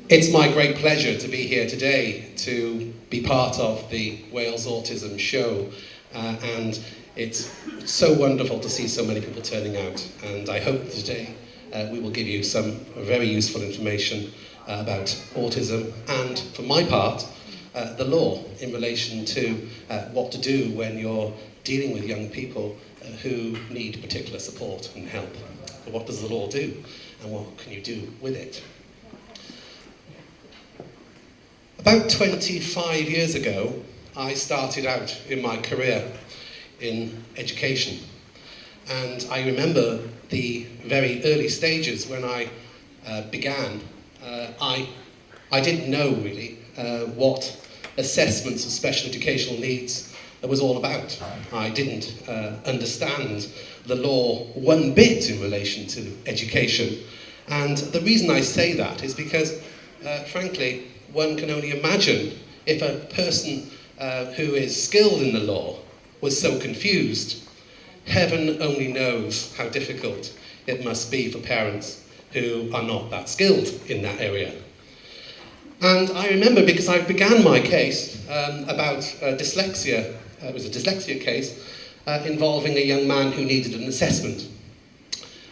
It's my great pleasure to be here today to be part of the Wales Autism show, and it's so wonderful to see so many people turning out, and I hope today we will give you some very useful information about autism and, for my part, the law in relation to what to do when you're dealing with young people who need particular support and help. But what does the law do, and what can you do with it? About 25 years ago, I started out in my career in education. And I remember the very early stages when I began. I didn't know really what assessments of special educational needs was all about. I didn't understand the law one bit in relation to education. And the reason I say that is because, frankly, one can only imagine if a person who is skilled in the law was so confused. Heaven only knows how difficult it must be for parents who are not that skilled in that area. And I remember, because I began my case about dyslexia, it was a dyslexia case involving a young man who needed an assessment.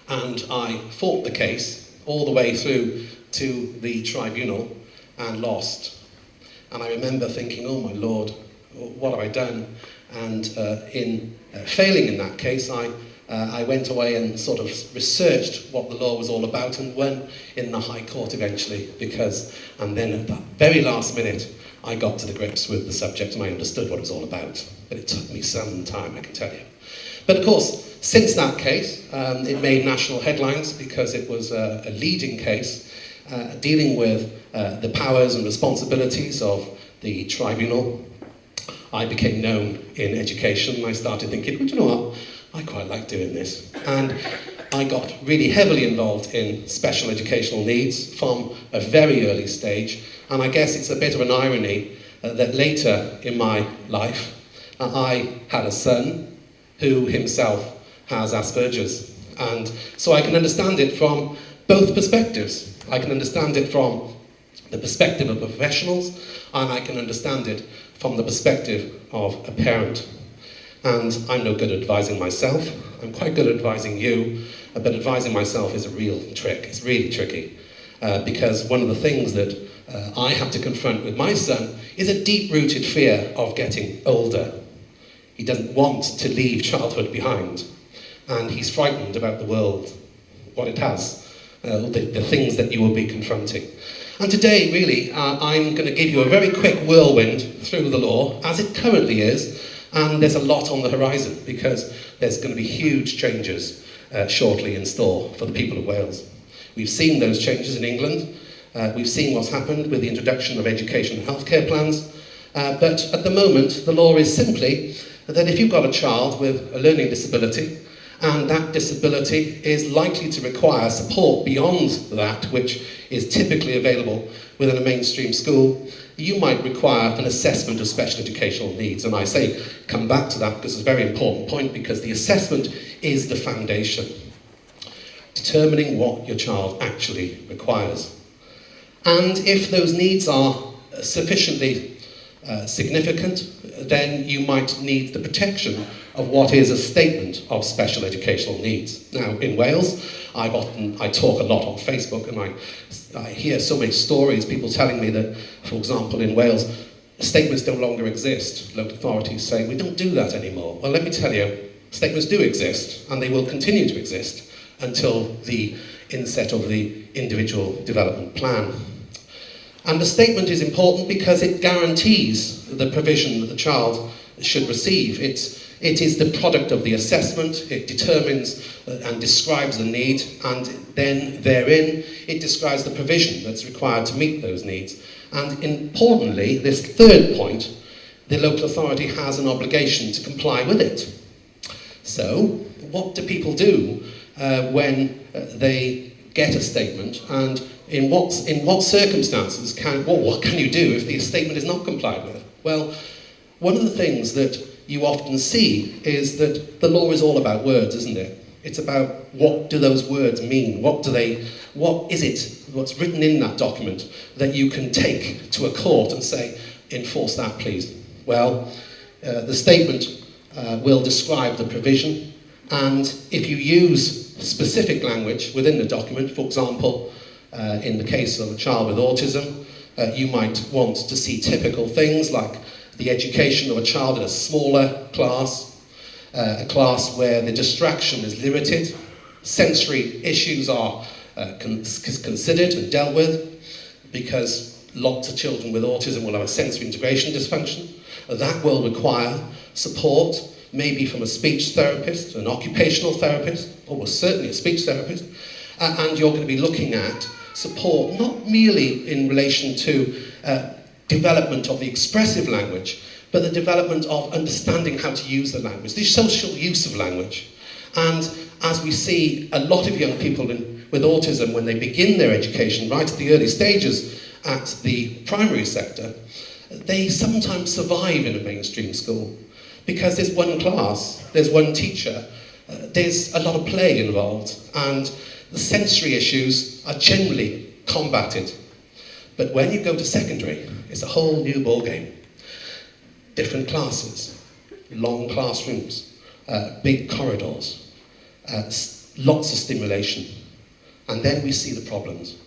And I fought the case all the way through to the tribunal and lost. And I remember thinking, oh my Lord, what have I done? And in failing in that case, I went away and sort of researched what the law was all about and won in the High Court eventually, and then at that very last minute, I got to the grips with the subject and I understood what it was all about. But it took me some time, I can tell you. But of course, since that case, it made national headlines because it was a leading case dealing with the powers and responsibilities of the tribunal. I became known in education and I started thinking, well, do you know what? I quite like doing this. And I got really heavily involved in special educational needs from a very early stage. And I guess it's a bit of an irony that later in my life, I had a son who himself has Asperger's. And so I can understand it from both perspectives. I can understand it from the perspective of professionals, and I can understand it from the perspective of a parent. And I'm no good at advising myself. I'm quite good at advising you, but advising myself is a real trick. It's really tricky, because one of the things that I have to confront with my son is a deep-rooted fear of getting older. He doesn't want to leave childhood behind, and he's frightened about the world, what it has, the things that you will be confronting. And today, really, I'm going to give you a very quick whirlwind through the law, as it currently is, and there's a lot on the horizon, because there's going to be huge changes shortly in store for the people of Wales. We've seen those changes in England. We've seen what's happened with the introduction of education and healthcare plans. But at the moment, the law is simply that if you've got a child with a learning disability, and that disability is likely to require support beyond that which is typically available within a mainstream school, you might require an assessment of special educational needs. And I say come back to that because it's a very important point, because the assessment is the foundation, determining what your child actually requires. And if those needs are sufficiently significant, then you might need the protection of what is a statement of special educational needs. Now, in Wales, I talk a lot on Facebook, and I hear so many stories, people telling me that, for example, in Wales, statements no longer exist. Local authorities say, we don't do that anymore. Well, let me tell you, statements do exist, and they will continue to exist until the inset of the individual development plan. And the statement is important because it guarantees the provision that the child should receive. It is the product of the assessment. It determines and describes the need, and then therein it describes the provision that's required to meet those needs. And importantly, this third point, the local authority has an obligation to comply with it. So, what do people do when they get a statement, and in what circumstances what can you do if the statement is not complied with? Well, one of the things that you often see is that the law is all about words, isn't it? It's about what do those words mean? What is it, what's written in that document that you can take to a court and say, enforce that please? Well, the statement will describe the provision, and if you use specific language within the document, for example, in the case of a child with autism, you might want to see typical things like the education of a child in a smaller class, a class where the distraction is limited, sensory issues are considered and dealt with, because lots of children with autism will have a sensory integration dysfunction. That will require support, maybe from a speech therapist, an occupational therapist, or certainly a speech therapist, and you're going to be looking at support not merely in relation to development of the expressive language, but the development of understanding how to use the language, the social use of language. And as we see a lot of young people with autism, when they begin their education right at the early stages at the primary sector, they sometimes survive in a mainstream school because there's one class, there's one teacher, there's a lot of play involved, and the sensory issues are generally combated. But when you go to secondary, it's a whole new ballgame. Different classes, long classrooms, big corridors, lots of stimulation, and then we see the problems.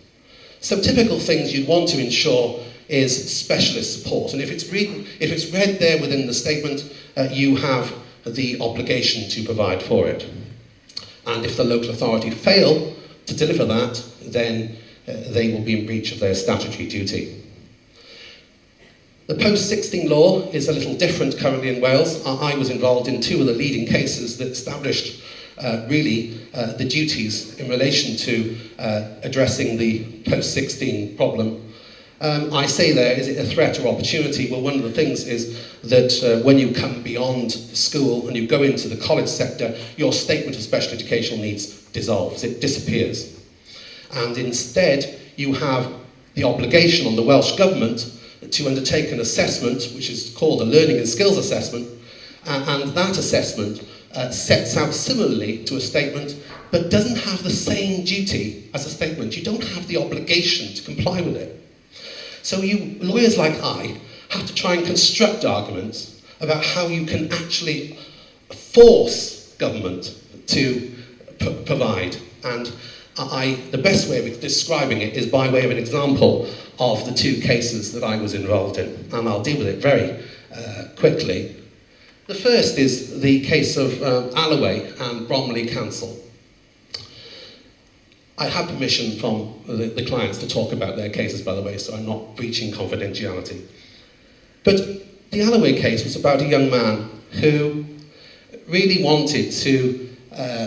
So typical things you'd want to ensure is specialist support, and if it's read there within the statement, you have the obligation to provide for it. And if the local authority fail to deliver that, then they will be in breach of their statutory duty. The post-16 law is a little different currently in Wales. I was involved in two of the leading cases that established the duties in relation to addressing the post-16 problem. I say there, is it a threat or opportunity? Well, one of the things is that when you come beyond school and you go into the college sector, your statement of special educational needs dissolves, it disappears. And instead, you have the obligation on the Welsh Government to undertake an assessment, which is called a learning and skills assessment, and that assessment sets out similarly to a statement, but doesn't have the same duty as a statement. You don't have the obligation to comply with it. So you, lawyers like I, have to try and construct arguments about how you can actually force government to provide. And the best way of describing it is by way of an example of the two cases that I was involved in, and I'll deal with it very quickly. The first is the case of Alloway and Bromley Council. I have permission from the clients to talk about their cases, by the way, so I'm not breaching confidentiality. But the Alloway case was about a young man who really wanted to,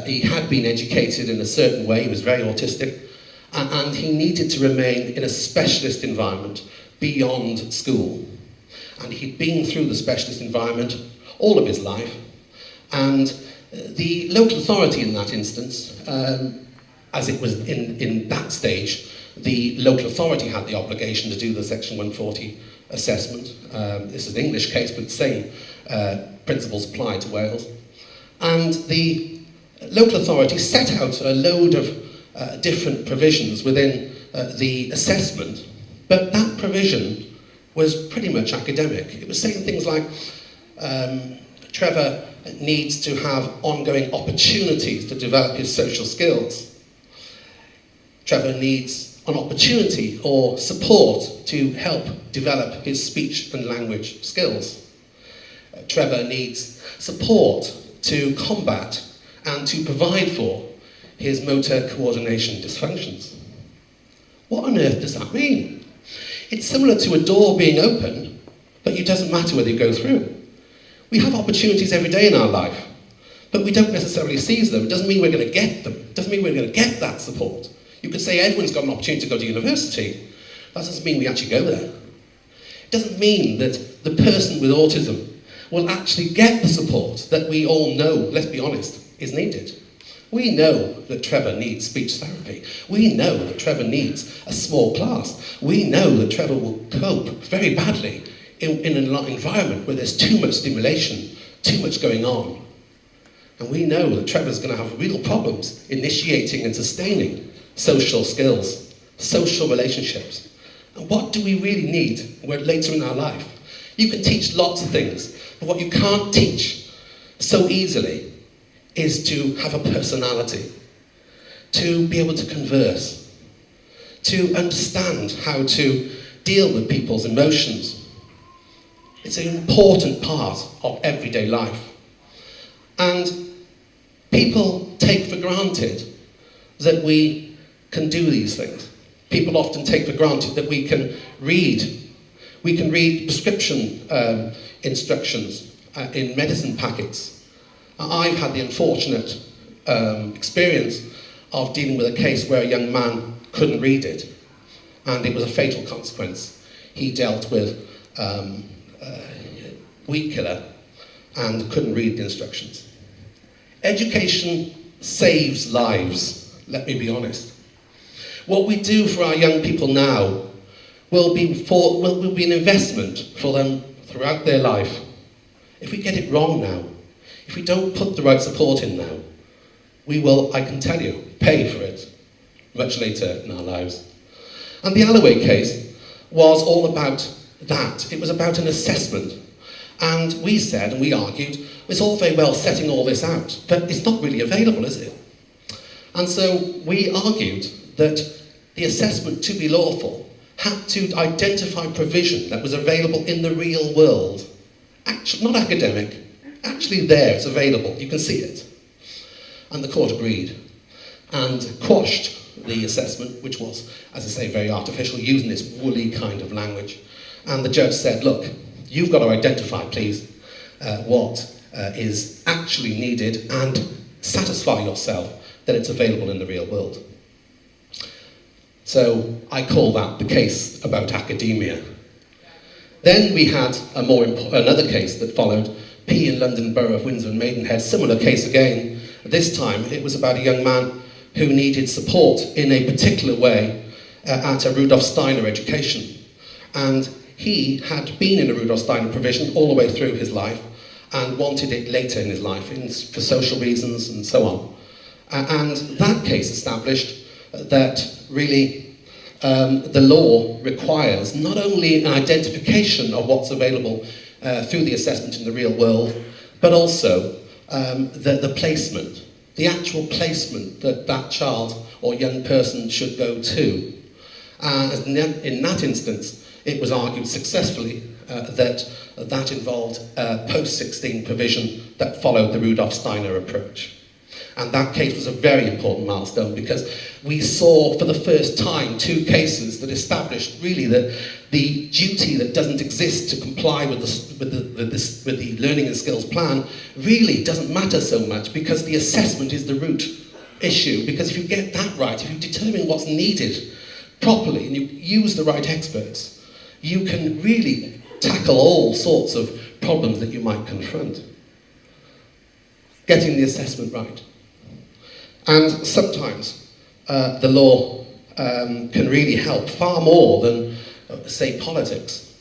he had been educated in a certain way, he was very autistic, and he needed to remain in a specialist environment beyond school. And he'd been through the specialist environment all of his life, and the local authority in that instance, as it was in that stage, the local authority had the obligation to do the Section 140 assessment. This is an English case, but the same principles apply to Wales. And the local authority set out a load of different provisions within the assessment, but that provision was pretty much academic. It was saying things like, Trevor needs to have ongoing opportunities to develop his social skills. Trevor needs an opportunity or support to help develop his speech and language skills. Trevor needs support to combat and to provide for his motor coordination dysfunctions. What on earth does that mean? It's similar to a door being open, but it doesn't matter whether you go through. We have opportunities every day in our life, but we don't necessarily seize them. It doesn't mean we're going to get them. It doesn't mean we're going to get that support. You could say everyone's got an opportunity to go to university. That doesn't mean we actually go there. It doesn't mean that the person with autism will actually get the support that we all know, let's be honest, is needed. We know that Trevor needs speech therapy. We know that Trevor needs a small class. We know that Trevor will cope very badly in an environment where there's too much stimulation, too much going on. And we know that Trevor's going to have real problems initiating and sustaining social skills, social relationships. And what do we really need later in our life? You can teach lots of things, but what you can't teach so easily is to have a personality, to be able to converse, to understand how to deal with people's emotions. It's an important part of everyday life. And people take for granted that we can do these things. People often take for granted that we can read. We can read prescription instructions in medicine packets. I've had the unfortunate experience of dealing with a case where a young man couldn't read it, and it was a fatal consequence. He dealt with weed killer and couldn't read the instructions. Education saves lives, let me be honest. What we do for our young people now will be an investment for them throughout their life. If we get it wrong now, if we don't put the right support in now, we will, I can tell you, pay for it much later in our lives. And the Alloway case was all about that. It was about an assessment. And we said, and we argued, it's all very well setting all this out, but it's not really available, is it? And so we argued that the assessment, to be lawful, had to identify provision that was available in the real world. Actually, not academic, actually there, it's available, you can see it. And the court agreed and quashed the assessment, which was, as I say, very artificial, using this woolly kind of language. And the judge said, look, you've got to identify, please, what is actually needed and satisfy yourself that it's available in the real world. So I call that the case about academia. Then we had another case that followed, P in London Borough of Windsor and Maidenhead, similar case again. This time it was about a young man who needed support in a particular way at a Rudolf Steiner education. And he had been in a Rudolf Steiner provision all the way through his life and wanted it later in his life for social reasons and so on. And that case established that really the law requires not only an identification of what's available through the assessment in the real world, but also the placement, the actual placement that that child or young person should go to. In that instance, it was argued successfully that involved post-16 provision that followed the Rudolf Steiner approach. And that case was a very important milestone because we saw for the first time two cases that established really that the duty that doesn't exist to comply with the learning and skills plan really doesn't matter so much, because the assessment is the root issue. Because if you get that right, if you determine what's needed properly and you use the right experts, you can really tackle all sorts of problems that you might confront. Getting the assessment right. And sometimes the law can really help far more than, say, politics.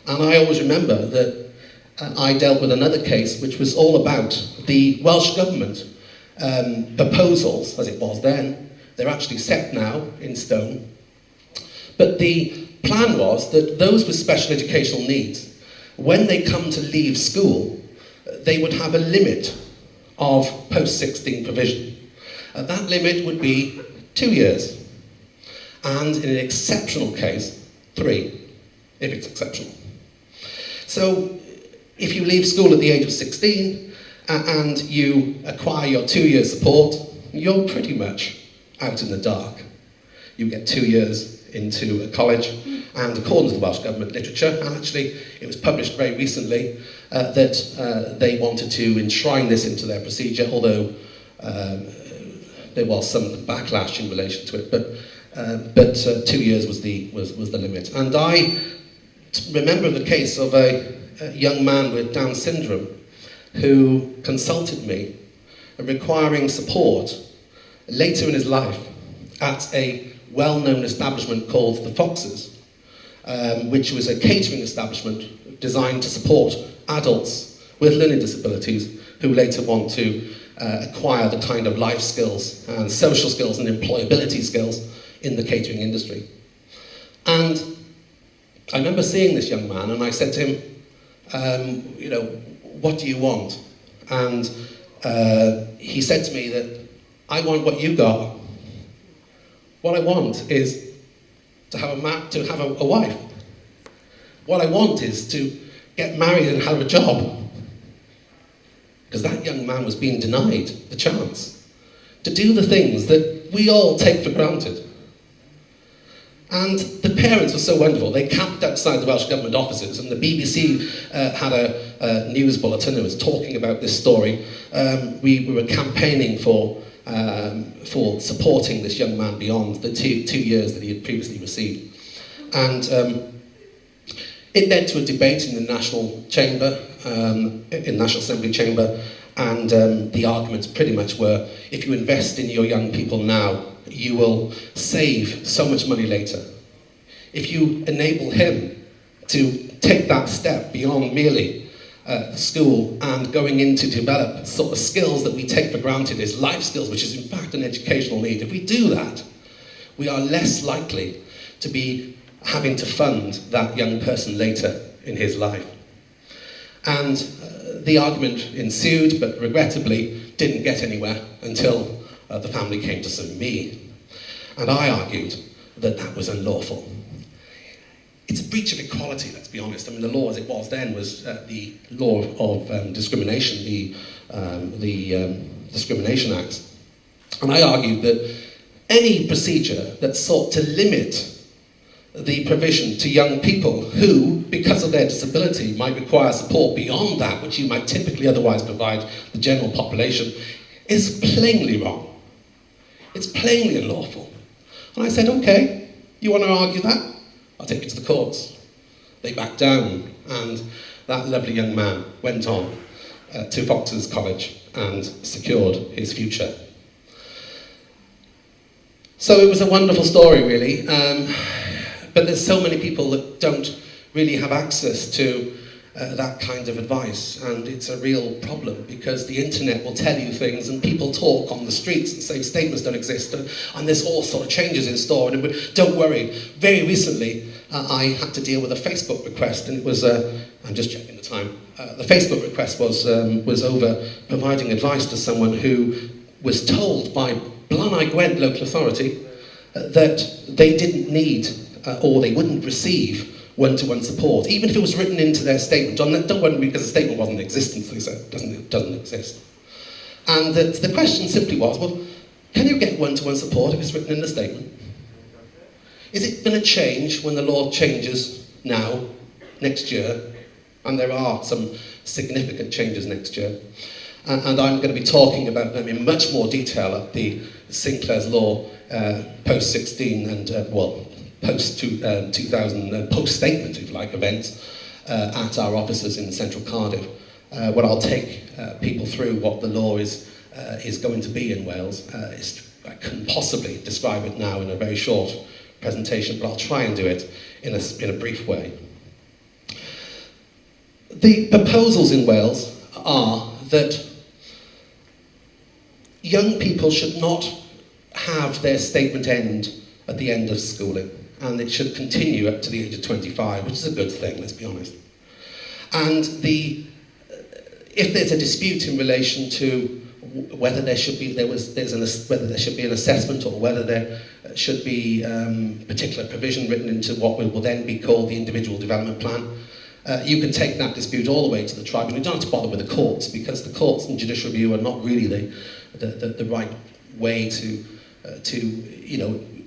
And I always remember that I dealt with another case which was all about the Welsh Government proposals, as it was then. They're actually set now in stone. But the plan was that those with special educational needs, when they come to leave school, they would have a limit of post-16 provision. That limit would be 2 years, and in an exceptional case, 3, if it's exceptional. So if you leave school at the age of 16 and you acquire your 2-year support, you're pretty much out in the dark. You get 2 years into a college, and according to the Welsh Government literature, and actually it was published very recently, that they wanted to enshrine this into their procedure, although there was some backlash in relation to it, but 2 years was the limit. And I remember the case of a young man with Down syndrome who consulted me, requiring support later in his life at a well-known establishment called the Foxes, which was a catering establishment designed to support adults with learning disabilities who later want to acquire the kind of life skills and social skills and employability skills in the catering industry. And I remember seeing this young man, and I said to him, you know, what do you want? And he said to me that, I want what you got. What I want is to have a wife. What I want is to get married and have a job. Because that young man was being denied the chance to do the things that we all take for granted. And the parents were so wonderful. They camped outside the Welsh Government offices, and the BBC had a news bulletin that was talking about this story. We were campaigning for supporting this young man beyond the two years that he had previously received. And it led to a debate in the National Chamber, in National Assembly Chamber, and the arguments pretty much were, if you invest in your young people now, you will save so much money later. If you enable him to take that step beyond merely school and going into develop sort of skills that we take for granted as life skills, which is in fact an educational need, if we do that, we are less likely to be having to fund that young person later in his life. And the argument ensued, but regrettably didn't get anywhere until the family came to see me. And I argued that that was unlawful. It's a breach of equality, let's be honest. I mean, the law as it was then was the law of discrimination, the Discrimination Act. And I argued that any procedure that sought to limit the provision to young people who, because of their disability, might require support beyond that which you might typically otherwise provide the general population is plainly wrong. It's plainly unlawful. And I said, okay, you want to argue that? I'll take you to the courts. They backed down, and that lovely young man went on to Fox's College and secured his future. So it was a wonderful story, really. But there's so many people that don't really have access to that kind of advice, and it's a real problem because the internet will tell you things, and people talk on the streets and say statements don't exist, and there's all sort of changes in store. And don't worry, very recently I had to deal with a Facebook request, and it was I'm just checking the time. The Facebook request was over providing advice to someone who was told by Blanai Gwent local authority that they didn't need or they wouldn't receive one-to-one support, even if it was written into their statement. Don't worry, because the statement wasn't in existence, they said, it doesn't exist. And the question simply was, well, can you get one-to-one support if it's written in the statement? Is it going to change when the law changes now, next year? And there are some significant changes next year. And I'm going to be talking about them in much more detail at the Sinclairs Law post-16 and, post-2000, post-statement, if you like, events at our offices in central Cardiff, where I'll take people through what the law is going to be in Wales. I couldn't possibly describe it now in a very short presentation, but I'll try and do it in a brief way. The proposals in Wales are that young people should not have their statement end at the end of schooling, and it should continue up to the age of 25, which is a good thing, let's be honest. And if there's a dispute in relation to whether there should be whether there should be an assessment, or whether there should be particular provision written into what will then be called the individual development plan, you can take that dispute all the way to the tribunal. You don't have to bother with the courts, because the courts and judicial review are not really the right way to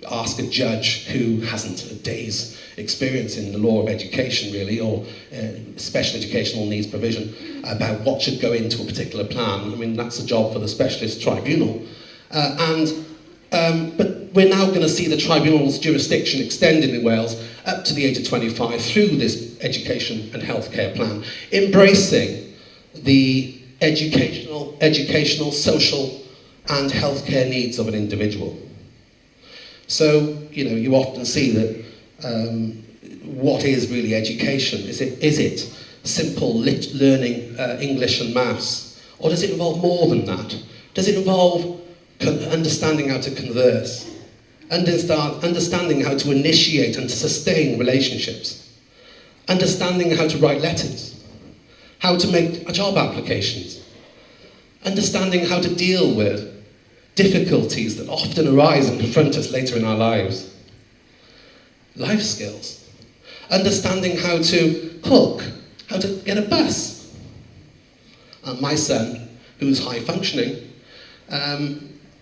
ask a judge who hasn't a day's experience in the law of education, really, or special educational needs provision, about what should go into a particular plan. I mean, that's a job for the specialist tribunal. But we're now going to see the tribunal's jurisdiction extended in Wales up to the age of 25 through this education and healthcare plan, embracing the educational, social and healthcare needs of an individual. So, you often see that what is really education? Is it simple learning English and maths? Or does it involve more than that? Does it involve understanding how to converse? Understanding how to initiate and to sustain relationships? Understanding how to write letters? How to make job applications? Understanding how to deal with difficulties that often arise and confront us later in our lives? Life skills. Understanding how to cook, how to get a bus. And my son, who's high functioning,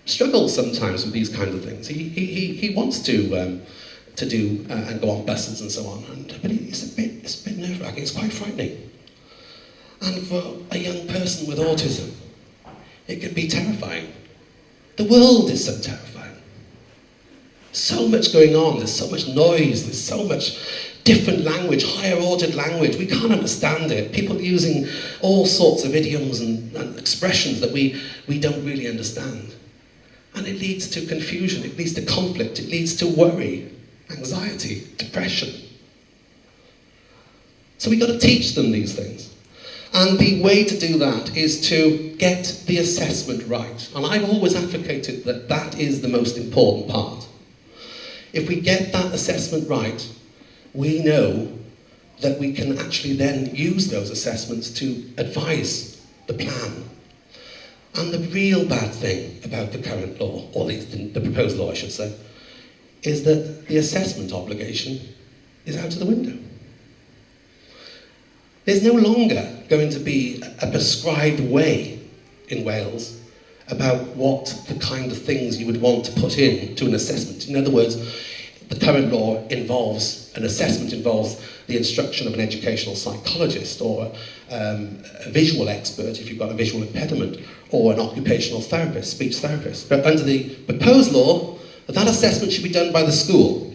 struggles sometimes with these kinds of things. He wants to do and go on buses and so on, but it's a bit nerve-wracking. It's quite frightening. And for a young person with autism, it can be terrifying. The world is so terrifying. So much going on. There's so much noise. There's so much different language, higher ordered language. We can't understand it. People using all sorts of idioms and expressions that we don't really understand. And it leads to confusion, it leads to conflict, it leads to worry, anxiety, depression. So we've got to teach them these things. And the way to do that is to get the assessment right. And I've always advocated that that is the most important part. If we get that assessment right, we know that we can actually then use those assessments to advise the plan. And the real bad thing about the current law, or the proposed law I should say, is that the assessment obligation is out of the window. There's no longer going to be a prescribed way in Wales about what the kind of things you would want to put into an assessment. In other words, the current law involves, an assessment involves the instruction of an educational psychologist or a visual expert if you've got a visual impediment, or an occupational therapist, speech therapist. But under the proposed law, that assessment should be done by the school.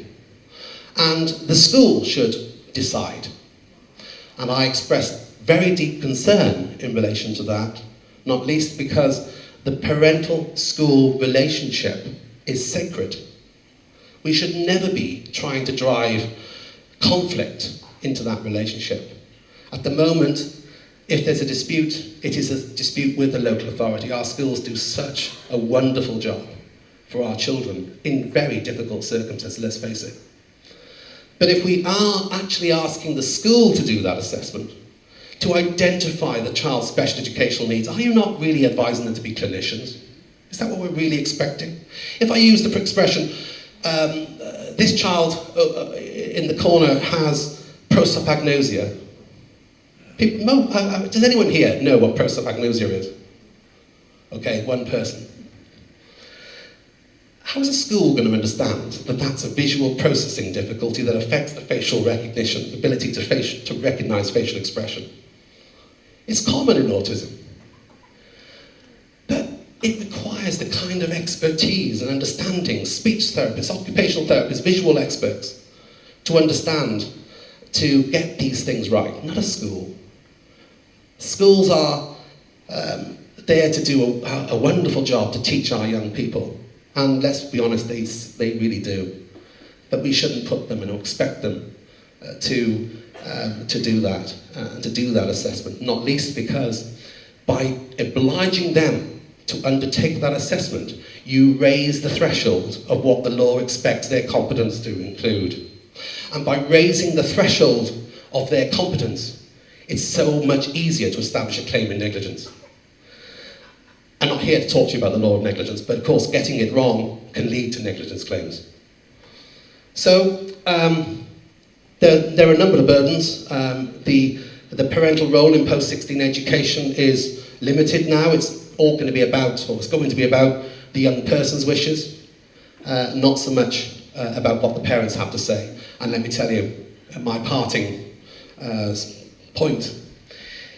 And the school should decide. And I expressed very deep concern in relation to that, not least because the parental-school relationship is sacred. We should never be trying to drive conflict into that relationship. At the moment, if there's a dispute, it is a dispute with the local authority. Our schools do such a wonderful job for our children in very difficult circumstances, let's face it. But if we are actually asking the school to do that assessment, to identify the child's special educational needs, are you not really advising them to be clinicians? Is that what we're really expecting? If I use the expression, this child in the corner has prosopagnosia. Does anyone here know what prosopagnosia is? Okay, one person. How is a school going to understand that that's a visual processing difficulty that affects the facial recognition, the ability to recognize facial expression? It's common in autism. But it requires the kind of expertise and understanding, speech therapists, occupational therapists, visual experts, to understand, to get these things right, not a school. Schools are there to do a wonderful job to teach our young people. And let's be honest, they really do. But we shouldn't put them and expect them to do that assessment, not least because by obliging them to undertake that assessment, you raise the threshold of what the law expects their competence to include. And by raising the threshold of their competence, it's so much easier to establish a claim in negligence. I'm not here to talk to you about the law of negligence, but of course getting it wrong can lead to negligence claims. So there are a number of burdens. The parental role in post-16 education is limited now. It's all going to be about, or it's going to be about the young person's wishes, not so much about what the parents have to say. And let me tell you, my parting point.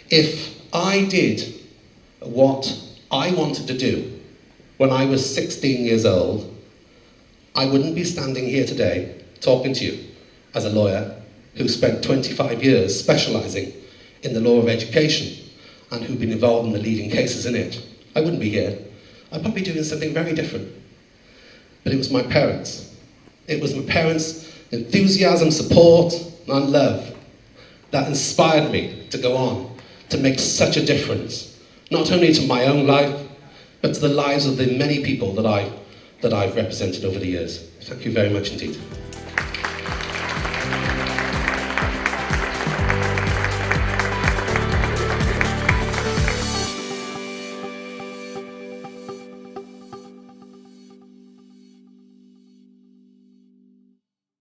If I did what I wanted to do when I was 16 years old, I wouldn't be standing here today talking to you as a lawyer who spent 25 years specialising in the law of education and who've been involved in the leading cases in it. I wouldn't be here. I'd probably be doing something very different. But it was my parents. It was my parents' enthusiasm, support and love that inspired me to go on, to make such a difference, not only to my own life, but to the lives of the many people that I've represented over the years. Thank you very much indeed.